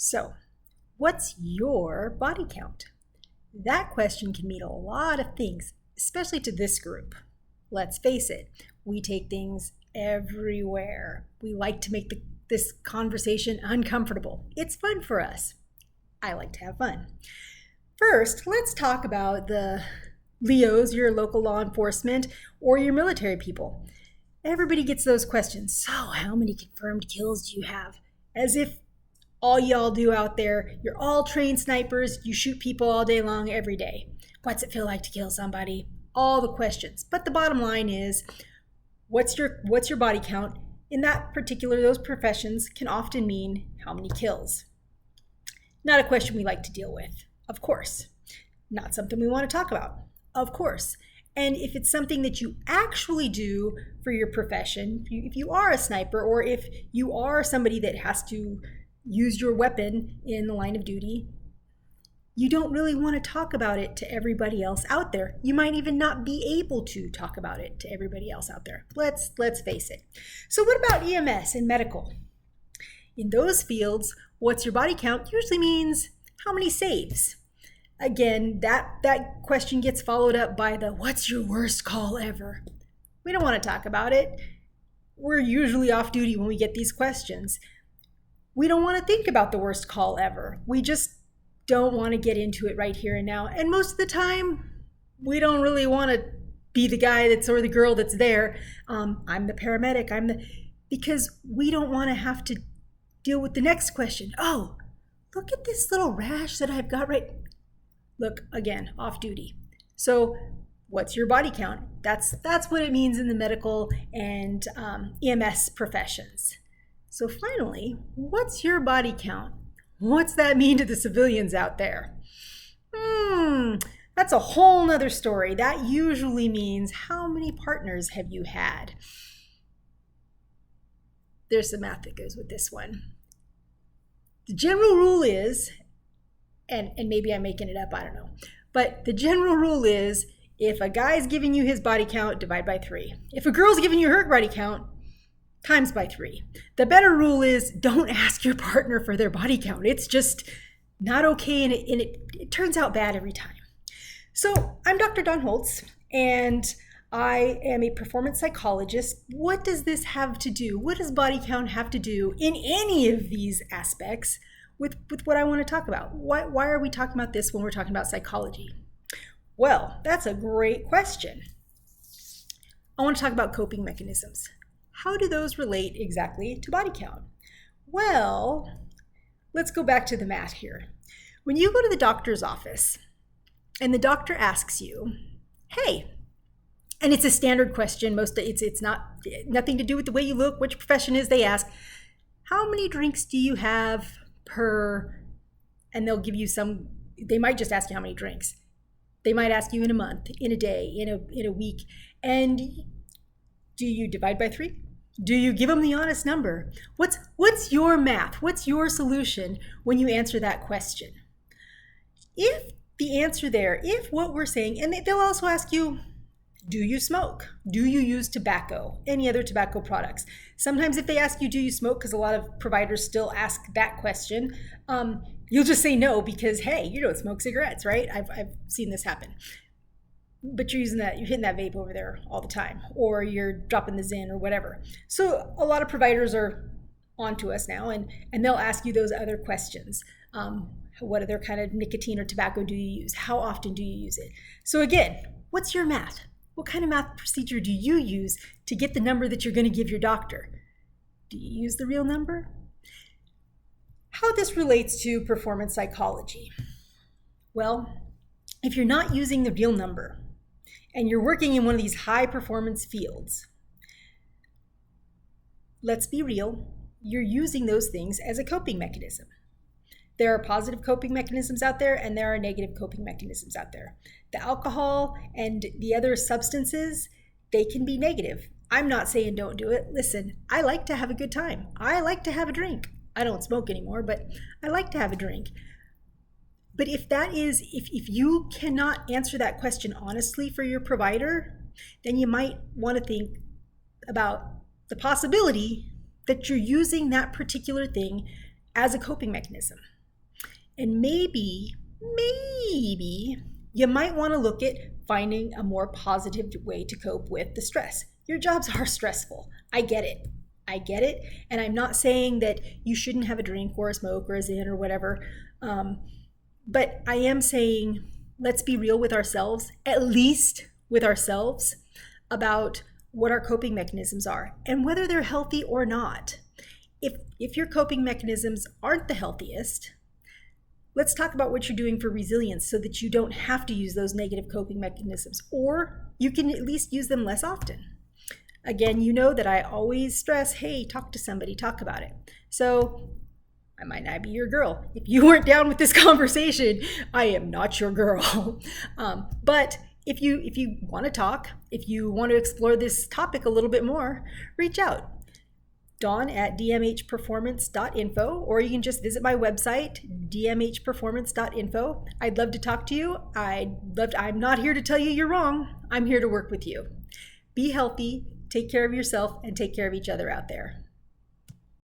So, what's your body count? That question can mean a lot of things, especially to this group. Let's face it, we take things everywhere. We like to make this conversation uncomfortable. It's fun for us. I like to have fun. First, let's talk about the Leos, your local law enforcement, or your military people. Everybody gets those questions. So, how many confirmed kills do you have? As if all y'all do out there, you're all trained snipers, you shoot people all day long, every day. What's it feel like to kill somebody? All the questions. But the bottom line is, what's your body count? In that particular, those professions can often mean how many kills. Not a question we like to deal with, of course. Not something we want to talk about, of course. And if it's something that you actually do for your profession, if you are a sniper, or if you are somebody that has to use your weapon in the line of duty, you don't really want to talk about it to everybody else out there. You might even not be able to talk about it to everybody else out there. Let's face it. So what about EMS and medical? In those fields, what's your body count usually means how many saves. Again, that question gets followed up by the what's your worst call ever? We don't want to talk about it. We're usually off duty when we get these questions. We don't want to think about the worst call ever. We just don't want to get into it right here and now. And most of the time, we don't really want to be the guy or the girl that's there. I'm the paramedic. Because we don't want to have to deal with the next question. Oh, look at this little rash that I've got right. Look, again, off duty. So what's your body count? That's what it means in the medical and EMS professions. So finally, what's your body count? What's that mean to the civilians out there? That's a whole nother story. That usually means how many partners have you had? There's some math that goes with this one. The general rule is, and maybe I'm making it up, I don't know. But the general rule is, if a guy's giving you his body count, divide by 3. If a girl's giving you her body count, times by 3. The better rule is don't ask your partner for their body count. It's just not okay, and it turns out bad every time. So I'm Dr. Dawn Holtz, and I am a performance psychologist. What does this have to do? What does body count have to do in any of these aspects with what I want to talk about? Why are we talking about this when we're talking about psychology? Well, that's a great question. I want to talk about coping mechanisms. How do those relate exactly to body count? Well, let's go back to the math here. When you go to the doctor's office and the doctor asks you, hey, and it's a standard question, it's nothing to do with the way you look, which profession is, they ask, how many drinks do you have per, and they'll give you they might just ask you how many drinks. They might ask you in a month, in a day, in a week, and do you divide by 3? Do you give them the honest number? What's your math? What's your solution when you answer that question? If the answer there, if what we're saying, and they'll also ask you, do you smoke? Do you use tobacco? Any other tobacco products? Sometimes if they ask you, do you smoke, because a lot of providers still ask that question, you'll just say no because, hey, you don't smoke cigarettes, right? I've seen this happen. But you're hitting that vape over there all the time, or you're dropping the Zyn or whatever. So a lot of providers are onto us now, and they'll ask you those other questions. What other kind of nicotine or tobacco do you use? How often do you use it? So again, what's your math? What kind of math procedure do you use to get the number that you're going to give your doctor? Do you use the real number? How this relates to performance psychology? Well, if you're not using the real number, and you're working in one of these high performance fields, let's be real, you're using those things as a coping mechanism. There are positive coping mechanisms out there, and there are negative coping mechanisms out there. The alcohol and the other substances, they can be negative. I'm not saying don't do it. Listen, I like to have a good time. I like to have a drink. I don't smoke anymore, but I like to have a drink. But if you cannot answer that question honestly for your provider, then you might want to think about the possibility that you're using that particular thing as a coping mechanism. And maybe you might want to look at finding a more positive way to cope with the stress. Your jobs are stressful. I get it. And I'm not saying that you shouldn't have a drink or a smoke or a Zyn or whatever. But I am saying, let's be real with ourselves, at least with ourselves, about what our coping mechanisms are and whether they're healthy or not. If your coping mechanisms aren't the healthiest, let's talk about what you're doing for resilience so that you don't have to use those negative coping mechanisms, or you can at least use them less often. Again, you know that I always stress, hey, talk to somebody, talk about it. So I might not be your girl. If you weren't down with this conversation, I am not your girl. But if you want to talk, if you want to explore this topic a little bit more, reach out. Dawn at dmhperformance.info, or you can just visit my website, dmhperformance.info. I'd love to talk to you. I'm not here to tell you you're wrong. I'm here to work with you. Be healthy, take care of yourself, and take care of each other out there.